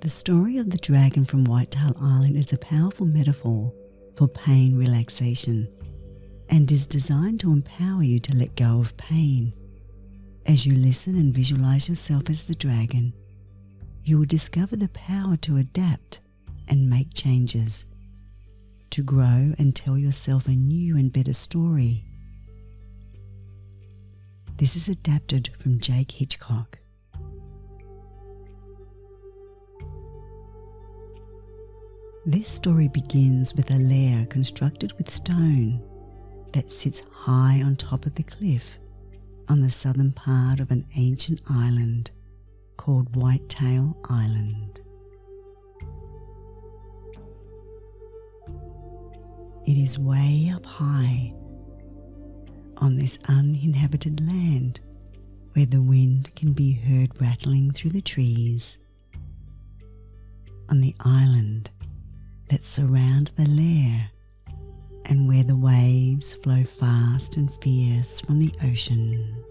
The story of the dragon from Whitetail Island is a powerful metaphor for pain relaxation and is designed to empower you to let go of pain. As you listen and visualize yourself as the dragon, you will discover the power to adapt and make changes, to grow and tell yourself a new and better story. This is adapted from Jake Hitchcock. This story begins with a lair constructed with stone that sits high on top of the cliff on the southern part of an ancient island called Whitetail Island. It is way up high on this uninhabited land where the wind can be heard rattling through the trees. On the island that surround the lair and where the waves flow fast and fierce from the ocean.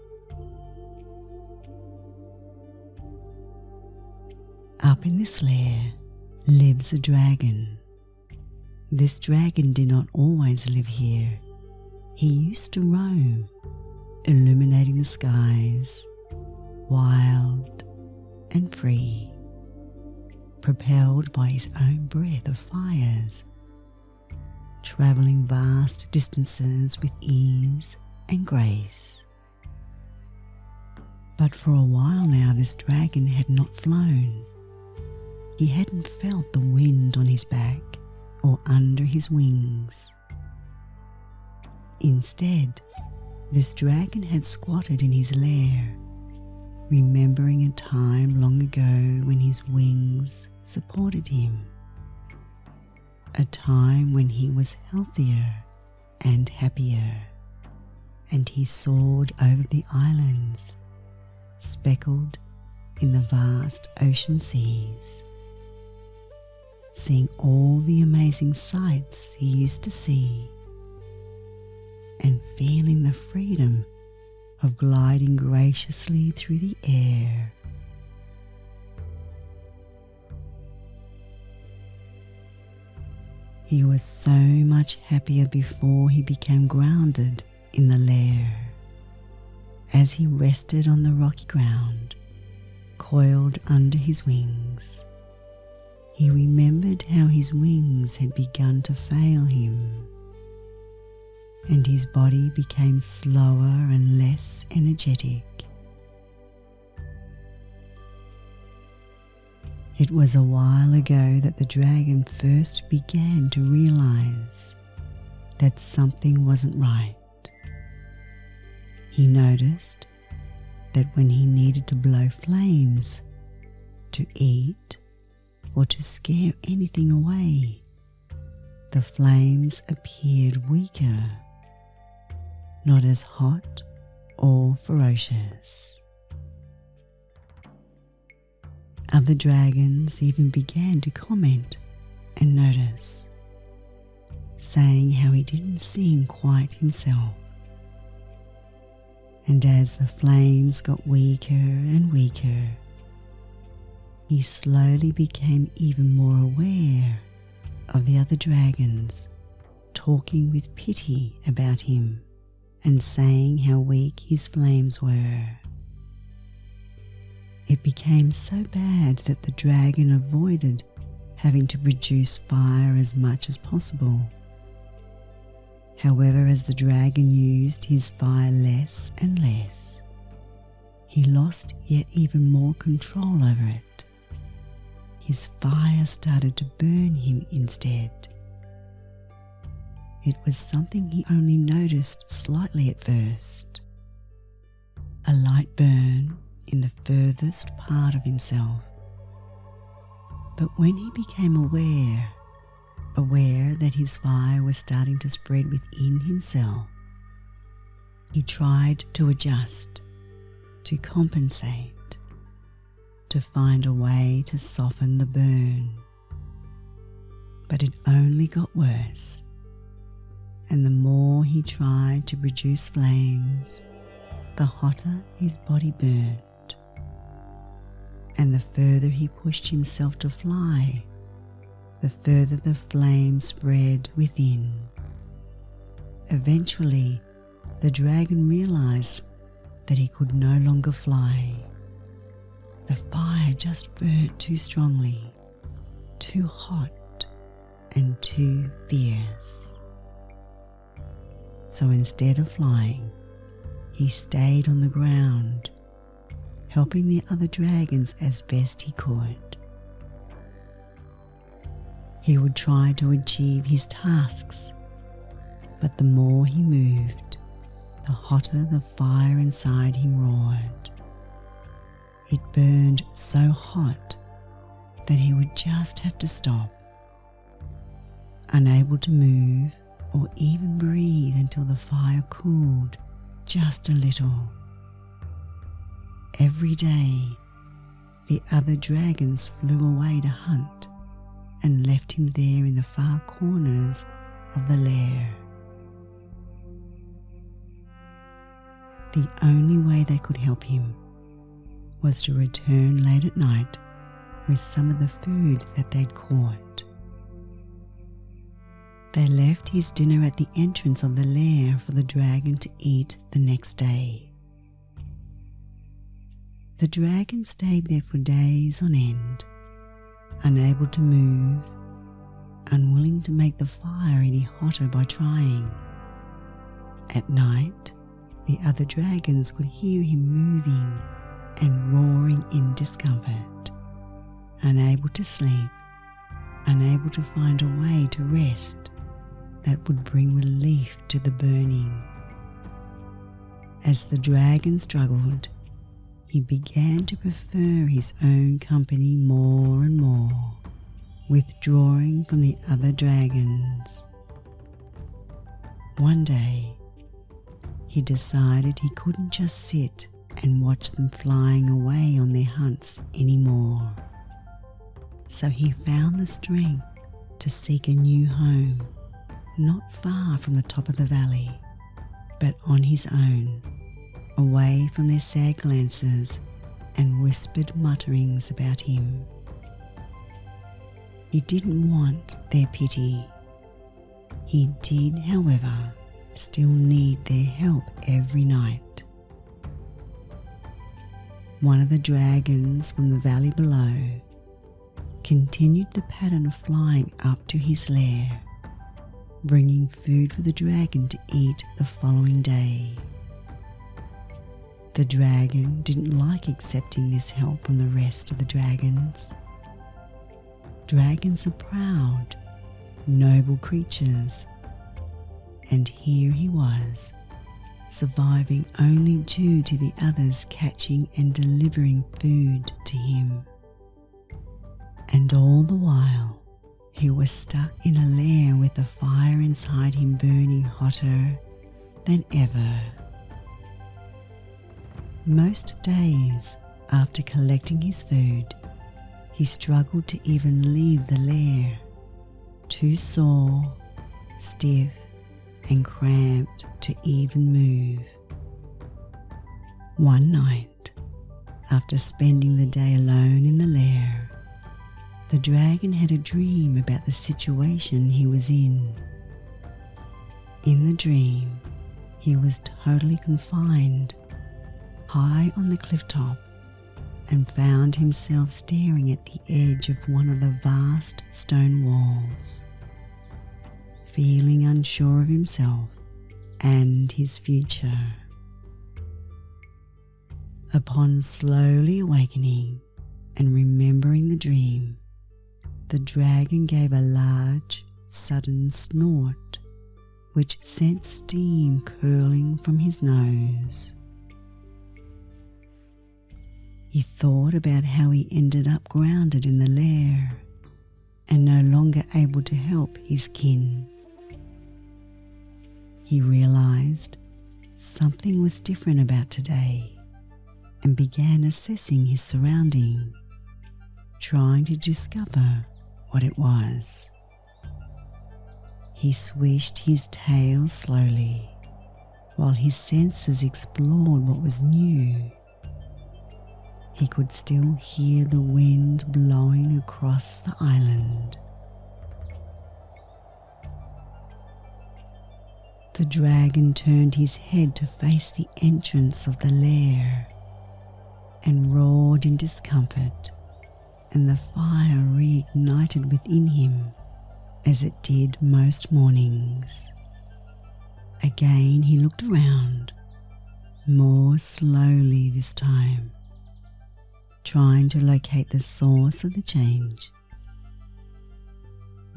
Up in this lair lives a dragon. This dragon did not always live here. He used to roam, illuminating the skies, wild and free, propelled by his own breath of fires, travelling vast distances with ease and grace. But for a while now this dragon had not flown. He hadn't felt the wind on his back or under his wings. Instead, this dragon had squatted in his lair, remembering a time long ago when his wings supported him. A time when he was healthier and happier, and he soared over the islands, speckled in the vast ocean seas, seeing all the amazing sights he used to see, and feeling the freedom of gliding graciously through the air. He was so much happier before he became grounded in the lair. As he rested on the rocky ground, coiled under his wings, he remembered how his wings had begun to fail him, and his body became slower and less energetic. It was a while ago that the dragon first began to realize that something wasn't right. He noticed that when he needed to blow flames, to eat, or to scare anything away, the flames appeared weaker, not as hot or ferocious. Other dragons even began to comment and notice, saying how he didn't seem quite himself. And as the flames got weaker and weaker, he slowly became even more aware of the other dragons talking with pity about him and saying how weak his flames were. It became so bad that the dragon avoided having to produce fire as much as possible. However, as the dragon used his fire less and less, he lost yet even more control over it. His fire started to burn him instead. It was something he only noticed slightly at first. A light burn in the furthest part of himself. But when he became aware that his fire was starting to spread within himself, he tried to adjust, to compensate, to find a way to soften the burn. But it only got worse, and the more he tried to produce flames, the hotter his body burned. and the further he pushed himself to fly, the further the flame spread within. Eventually, the dragon realized that he could no longer fly. The fire just burnt too strongly, too hot, and too fierce. So instead of flying, he stayed on the ground, helping the other dragons as best he could. He would try to achieve his tasks, but the more he moved, the hotter the fire inside him roared. It burned so hot that he would just have to stop, unable to move or even breathe until the fire cooled just a little. Every day, the other dragons flew away to hunt and left him there in the far corners of the lair. The only way they could help him was to return late at night with some of the food that they'd caught. They left his dinner at the entrance of the lair for the dragon to eat the next day. The dragon stayed there for days on end, unable to move, unwilling to make the fire any hotter by trying. At night, the other dragons could hear him moving and roaring in discomfort, unable to sleep, unable to find a way to rest that would bring relief to the burning. As the dragon struggled, he began to prefer his own company more and more, withdrawing from the other dragons. One day, he decided he couldn't just sit and watch them flying away on their hunts anymore. So he found the strength to seek a new home, not far from the top of the valley, but on his own, away from their sad glances and whispered mutterings about him. He didn't want their pity. He did, however, still need their help every night. One of the dragons from the valley below continued the pattern of flying up to his lair, bringing food for the dragon to eat the following day. The dragon didn't like accepting this help from the rest of the dragons. Dragons are proud, noble creatures, and here he was, surviving only due to the others catching and delivering food to him. And all the while, he was stuck in a lair with the fire inside him burning hotter than ever. Most days after collecting his food, he struggled to even leave the lair, too sore, stiff, and cramped to even move. One night, after spending the day alone in the lair, the dragon had a dream about the situation he was in. In the dream, he was totally confined, high on the cliff top, and found himself staring at the edge of one of the vast stone walls, feeling unsure of himself and his future. Upon slowly awakening and remembering the dream, the dragon gave a large, sudden snort, which sent steam curling from his nose. He thought about how he ended up grounded in the lair and no longer able to help his kin. He realized something was different about today and began assessing his surrounding, trying to discover what it was. He swished his tail slowly while his senses explored what was new. he could still hear the wind blowing across the island. The dragon turned his head to face the entrance of the lair and roared in discomfort, and the fire reignited within him as it did most mornings. Again he looked around, more slowly this time, trying to locate the source of the change.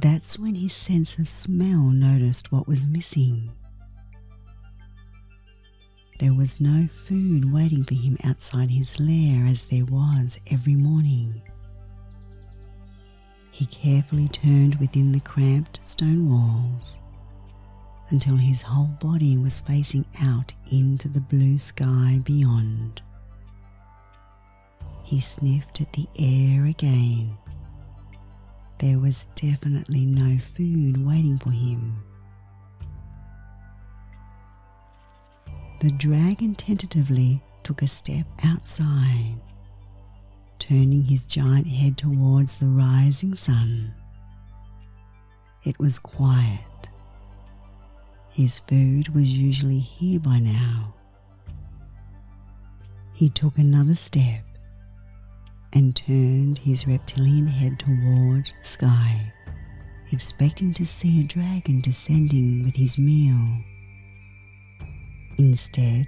That's when his sense of smell noticed what was missing. There was no food waiting for him outside his lair as there was every morning. He carefully turned within the cramped stone walls until his whole body was facing out into the blue sky beyond. He sniffed at the air again. There was definitely no food waiting for him. The dragon tentatively took a step outside, turning his giant head towards the rising sun. It was quiet. His food was usually here by now. He took another step and turned his reptilian head towards the sky, expecting to see a dragon descending with his meal. Instead,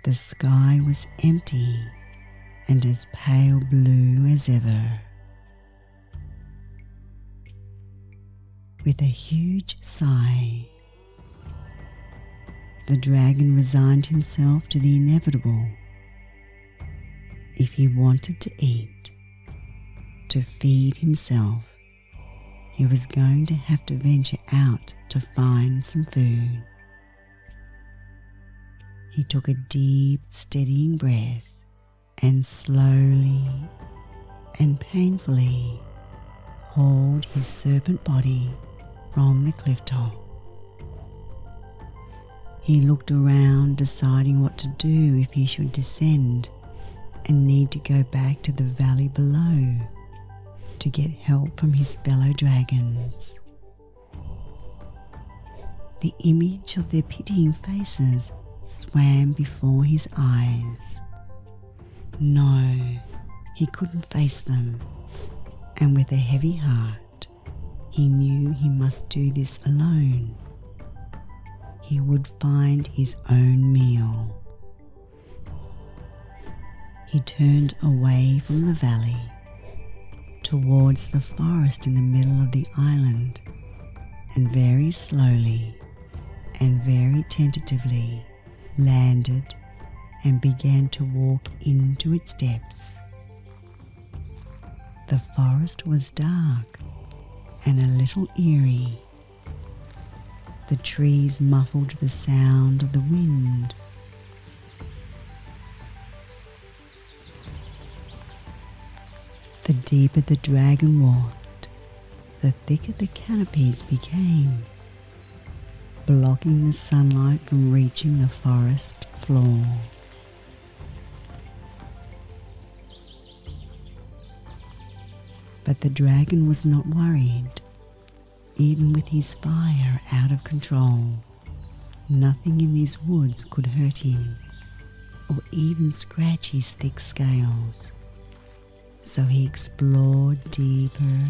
the sky was empty and as pale blue as ever. With a huge sigh, the dragon resigned himself to the inevitable. If he wanted to eat, to feed himself, he was going to have to venture out to find some food. He took a deep, steadying breath and slowly and painfully hauled his serpent body from the cliff top. He looked around, deciding what to do if he should descend and need to go back to the valley below to get help from his fellow dragons. The image of their pitying faces swam before his eyes. No, he couldn't face them, and with a heavy heart, he knew he must do this alone. He would find his own meal. He turned away from the valley, towards the forest in the middle of the island, and very slowly and very tentatively landed and began to walk into its depths. The forest was dark and a little eerie. The trees muffled the sound of the wind. The deeper the dragon walked, the thicker the canopies became, blocking the sunlight from reaching the forest floor. But the dragon was not worried. Even with his fire out of control, nothing in these woods could hurt him or even scratch his thick scales. So he explored deeper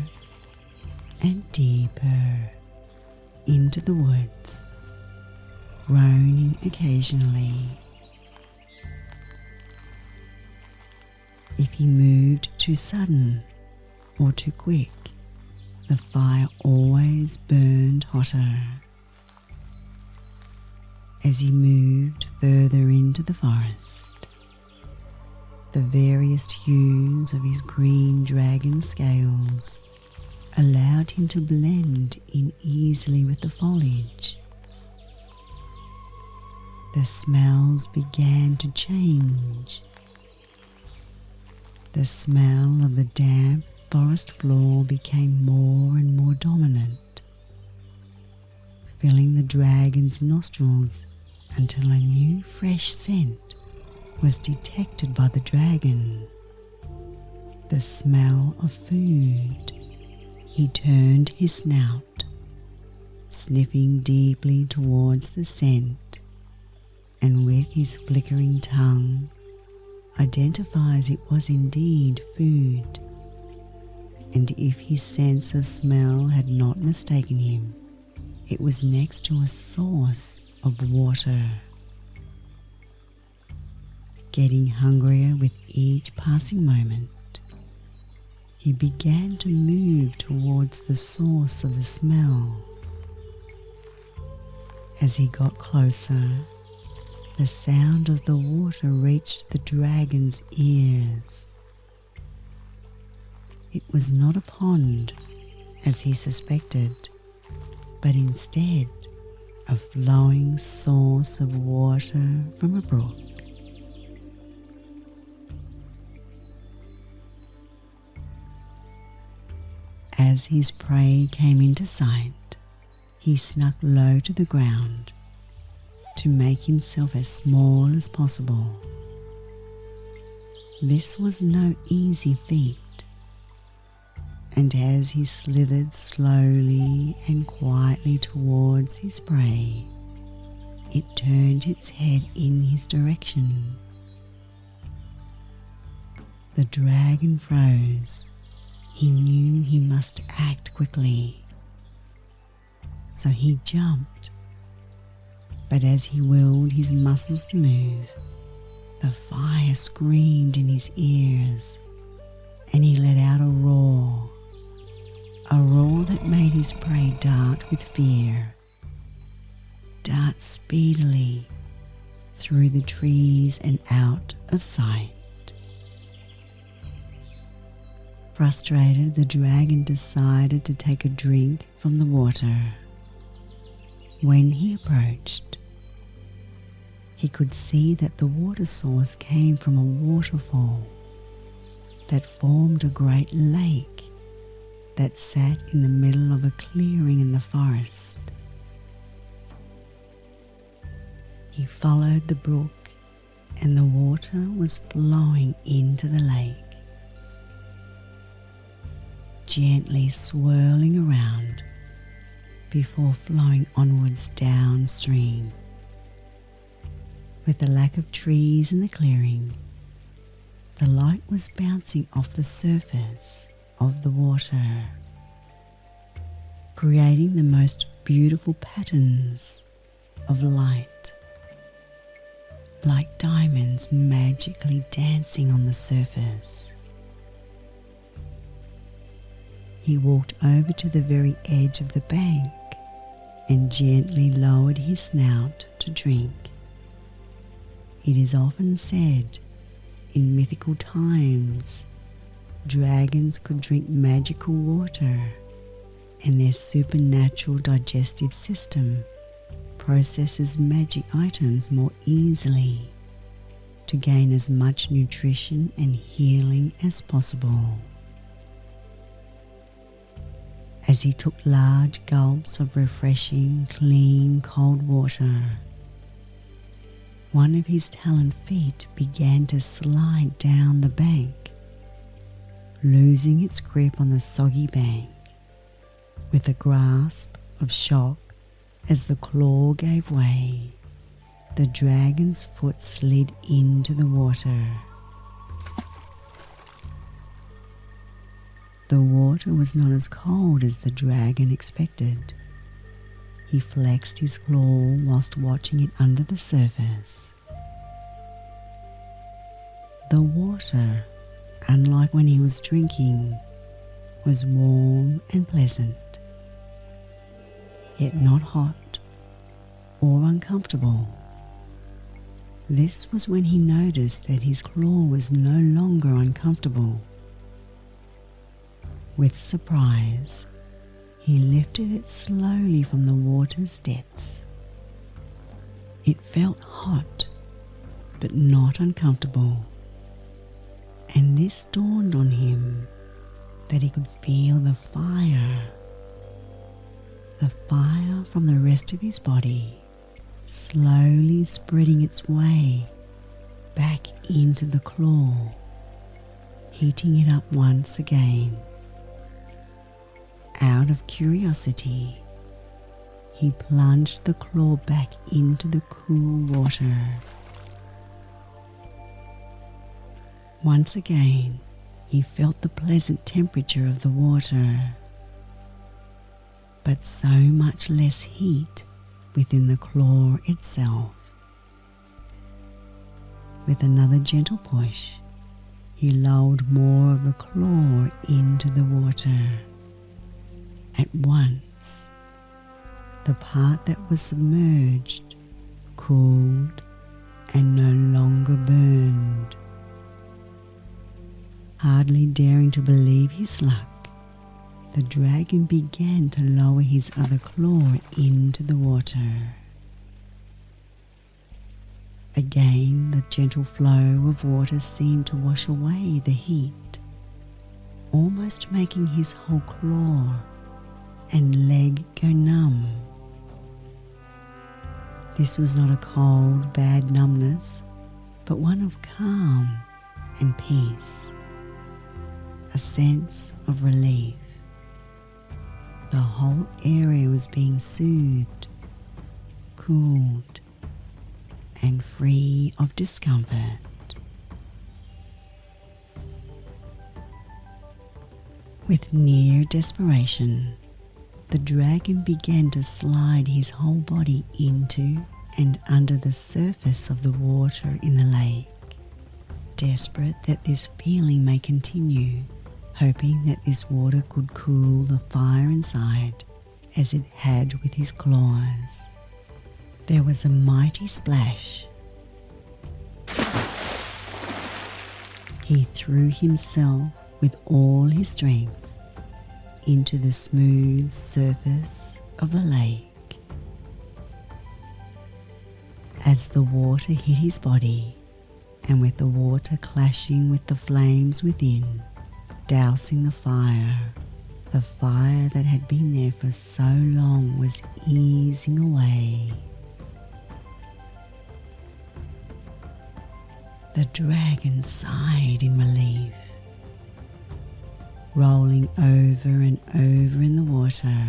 and deeper into the woods, groaning occasionally. If he moved too sudden or too quick, the fire always burned hotter. As he moved further into the forest, the various hues of his green dragon scales allowed him to blend in easily with the foliage. The smells began to change. The smell of the damp forest floor became more and more dominant, filling the dragon's nostrils until a new fresh scent was detected by the dragon. the smell of food, he turned his snout, sniffing deeply towards the scent, and with his flickering tongue identifies it was indeed food. And if his sense of smell had not mistaken him, it was next to a source of water. Getting hungrier with each passing moment, he began to move towards the source of the smell. As he got closer, the sound of the water reached the dragon's ears. It was not a pond, as he suspected, but instead a flowing source of water from a brook. As his prey came into sight, he snuck low to the ground to make himself as small as possible. This was no easy feat, and as he slithered slowly and quietly towards his prey, it turned its head in his direction. The dragon froze. He knew he must act quickly, so he jumped. But as he willed his muscles to move, the fire screamed in his ears, and he let out a roar that made his prey dart with fear, dart speedily through the trees and out of sight. Frustrated, the dragon decided to take a drink from the water. When he approached, he could see that the water source came from a waterfall that formed a great lake that sat in the middle of a clearing in the forest. He followed the brook, and the water was flowing into the lake, gently swirling around before flowing onwards downstream. With the lack of trees in the clearing, the light was bouncing off the surface of the water, creating the most beautiful patterns of light, like diamonds magically dancing on the surface. He walked over to the very edge of the bank and gently lowered his snout to drink. It is often said in mythical times, dragons could drink magical water, and their supernatural digestive system processes magic items more easily to gain as much nutrition and healing as possible. As he took large gulps of refreshing, clean, cold water, one of his taloned feet began to slide down the bank, losing its grip on the soggy bank. With a grasp of shock as the claw gave way, the dragon's foot slid into the water. The water was not as cold as the dragon expected. He flexed his claw whilst watching it under the surface. The water, unlike when he was drinking, was warm and pleasant, yet not hot or uncomfortable. This was when he noticed that his claw was no longer uncomfortable. With surprise, he lifted it slowly from the water's depths. It felt hot, but not uncomfortable, and this dawned on him that he could feel the fire from the rest of his body slowly spreading its way back into the claw. heating it up once again. Out of curiosity, he plunged the claw back into the cool water. Once again, he felt the pleasant temperature of the water, but so much less heat within the claw itself. With another gentle push, he lowered more of the claw into the water. At once, the part that was submerged cooled and no longer burned. Hardly daring to believe his luck, the dragon began to lower his other claw into the water. Again, the gentle flow of water seemed to wash away the heat, almost making his whole claw and leg go numb. This was not a cold, bad numbness, but one of calm and peace, a sense of relief. The whole area was being soothed, cooled, and free of discomfort. With near desperation, the dragon began to slide his whole body into and under the surface of the water in the lake, desperate that this feeling may continue, hoping that this water could cool the fire inside as it had with his claws. There was a mighty splash. He threw himself with all his strength into the smooth surface of the lake. As the water hit his body, and with the water clashing with the flames within, dousing the fire that had been there for so long was easing away. The dragon sighed in relief, rolling over and over in the water,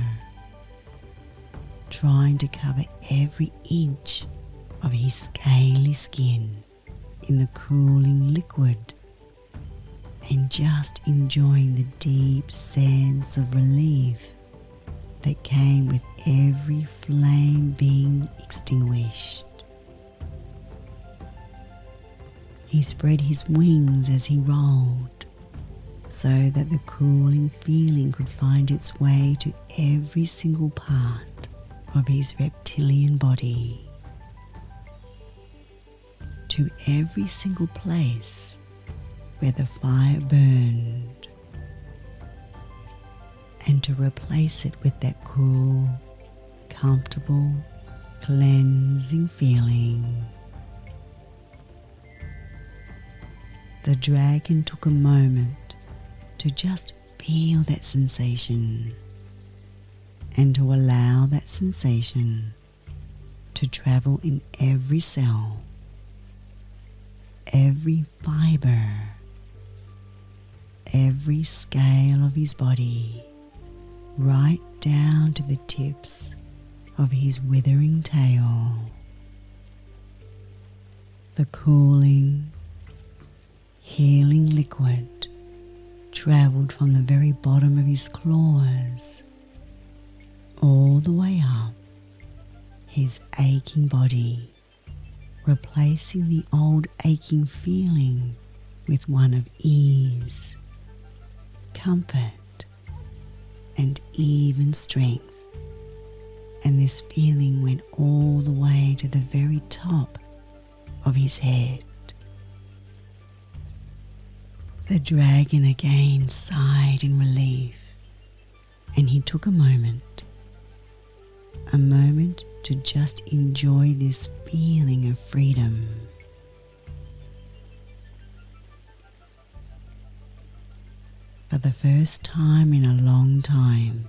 trying to cover every inch of his scaly skin in the cooling liquid, and just enjoying the deep sense of relief that came with every flame being extinguished. He spread his wings as he rolled, so that the cooling feeling could find its way to every single part of his reptilian body, to every single place where the fire burned, and to replace it with that cool, comfortable, cleansing feeling. The dragon took a moment to just feel that sensation, and to allow that sensation to travel in every cell, every fiber, every scale of his body, right down to the tips of his withering tail. The cooling, healing liquid travelled from the very bottom of his claws all the way up his aching body, replacing the old aching feeling with one of ease, comfort, and even strength. And this feeling went all the way to the very top of his head. The dragon again sighed in relief, and he took a moment to just enjoy this feeling of freedom. For the first time in a long time,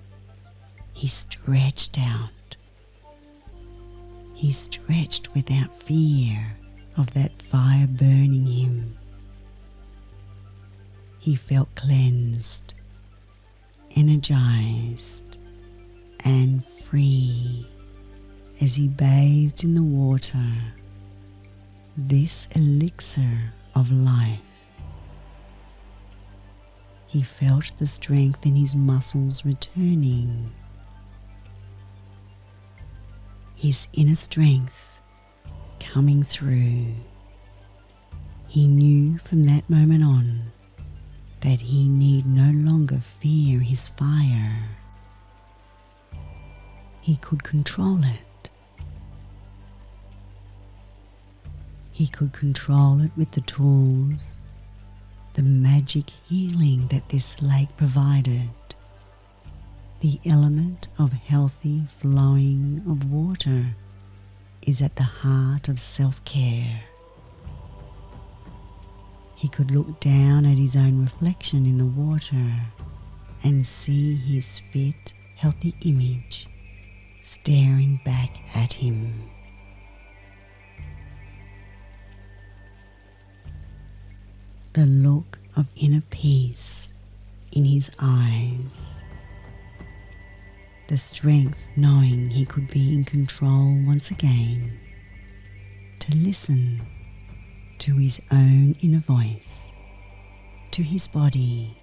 he stretched out. He stretched without fear of that fire burning him. He felt cleansed, energized, and free as he bathed in the water, this elixir of life. He felt the strength in his muscles returning, his inner strength coming through. He knew from that moment on that he need no longer fear his fire. He could control it. He could control it with the tools, the magic healing that this lake provided, the element of healthy flowing of water is at the heart of self-care. He could look down at his own reflection in the water and see his fit, healthy image staring back at him. The look of inner peace in his eyes, the strength knowing he could be in control once again, to listen to his own inner voice, to his body,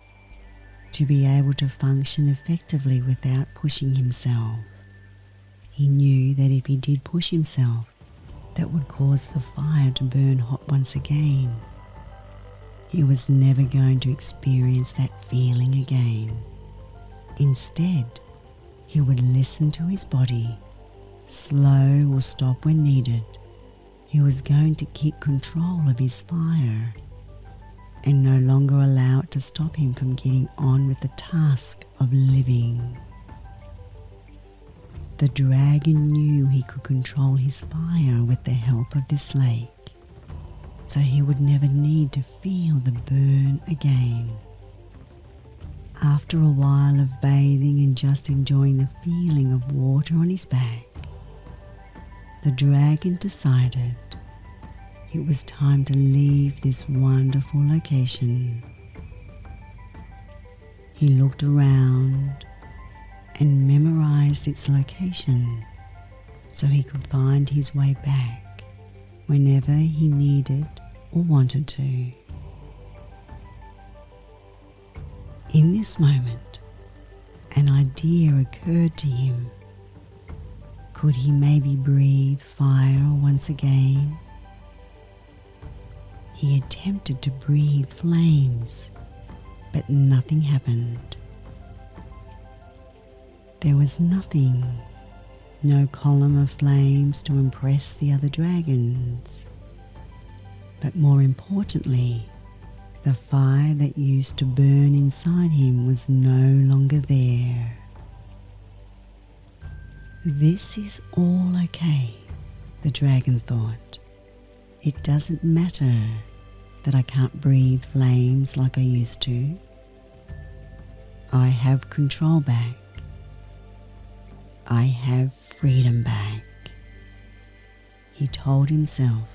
to be able to function effectively without pushing himself. He knew that if he did push himself, that would cause the fire to burn hot once again. He was never going to experience that feeling again. Instead, he would listen to his body, slow or stop when needed. He was going to keep control of his fire and no longer allow it to stop him from getting on with the task of living. The dragon knew he could control his fire with the help of this lake, so he would never need to feel the burn again. After a while of bathing and just enjoying the feeling of water on his back, the dragon decided it was time to leave this wonderful location. He looked around and memorized its location so he could find his way back whenever he needed or wanted to. In this moment, an idea occurred to him. Could he maybe breathe fire once again? He attempted to breathe flames, but nothing happened. There was nothing, no column of flames to impress the other dragons. But more importantly, the fire that used to burn inside him was no longer there. This is all okay, the dragon thought. It doesn't matter that I can't breathe flames like I used to. I have control back. I have freedom back. He told himself,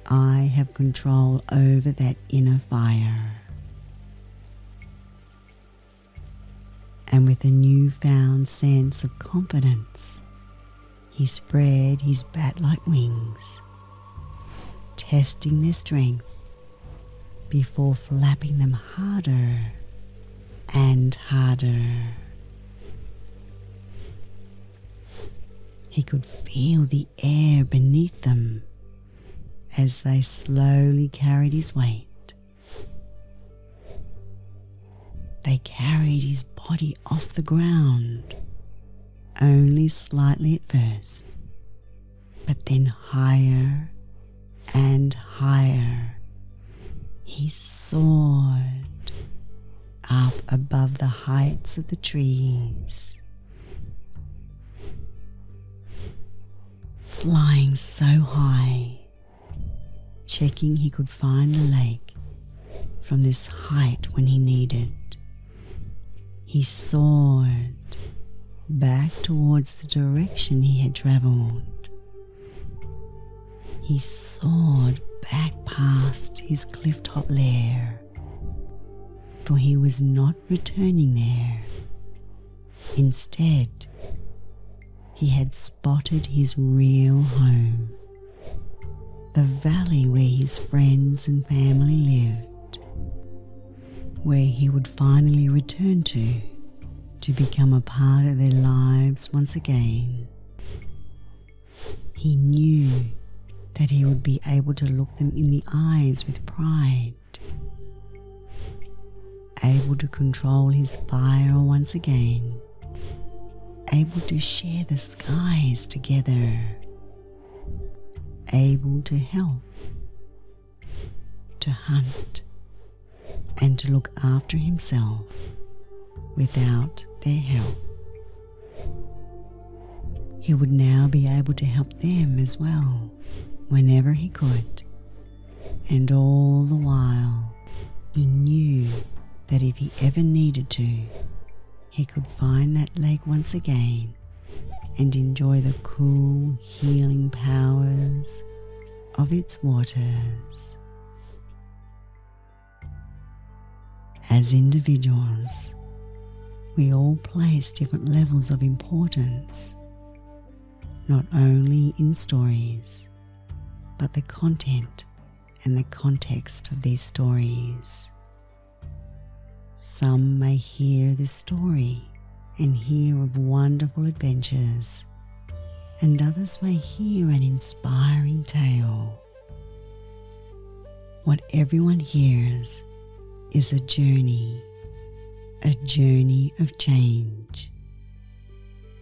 I have control over that inner fire. And with a newfound sense of confidence, he spread his bat-like wings, testing their strength before flapping them harder and harder. He could feel the air beneath them as they slowly carried his weight. They carried his body off the ground, only slightly at first, but then higher and higher. He soared up above the heights of the trees, flying so high, checking he could find the lake from this height when he needed. He soared back towards the direction he had traveled. He soared back past his cliff-top lair, for he was not returning there. Instead, he had spotted his real home, the valley where his friends and family lived, where he would finally return to become a part of their lives once again. He knew that he would be able to look them in the eyes with pride, able to control his fire once again, able to share the skies together, able to help, to hunt, and to look after himself without their help. He would now be able to help them as well, whenever he could, and all the while he knew that if he ever needed to, he could find that lake once again and enjoy the cool, healing powers of its waters. As individuals, we all place different levels of importance, not only in stories, but the content and the context of these stories. Some may hear this story and hear of wonderful adventures, and others may hear an inspiring tale. What everyone hears is a journey of change.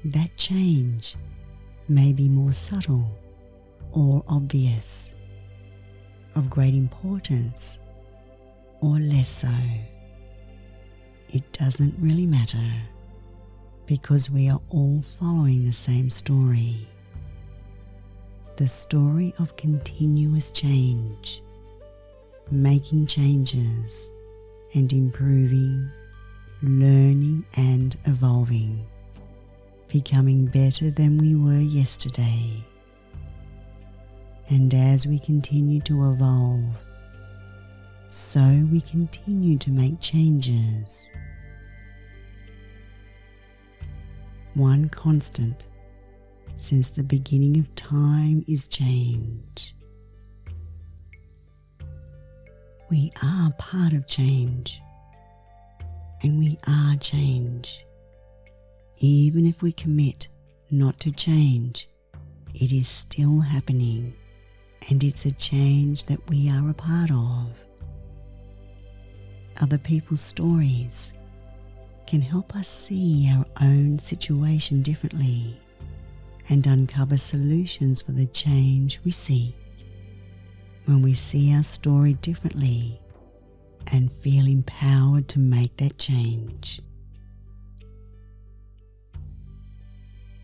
That change may be more subtle or obvious, of great importance or less so. It doesn't really matter, because we are all following the same story. The story of continuous change, making changes and improving, learning and evolving, becoming better than we were yesterday. And as we continue to evolve, so we continue to make changes. One constant since the beginning of time is change. We are part of change, and we are change. Even if we commit not to change, it is still happening, and it's a change that we are a part of. Other people's stories can help us see our own situation differently and uncover solutions for the change we seek. When we see our story differently and feel empowered to make that change.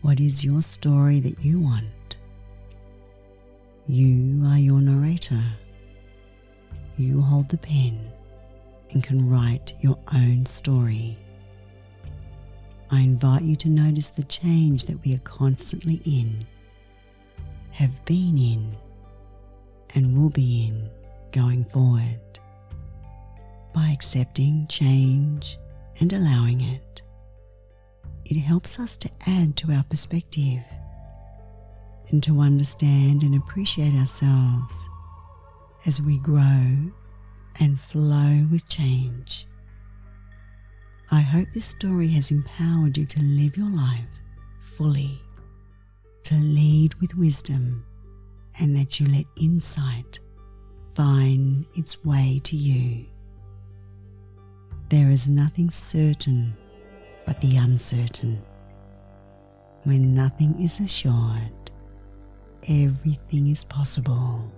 What is your story that you want? You are your narrator. You hold the pen and can write your own story. I invite you to notice the change that we are constantly in, have been in, and will be in going forward. By accepting change and allowing it, it helps us to add to our perspective and to understand and appreciate ourselves as we grow and flow with change. I hope this story has empowered you to live your life fully, to lead with wisdom, and that you let insight find its way to you. There is nothing certain but the uncertain. When nothing is assured, everything is possible.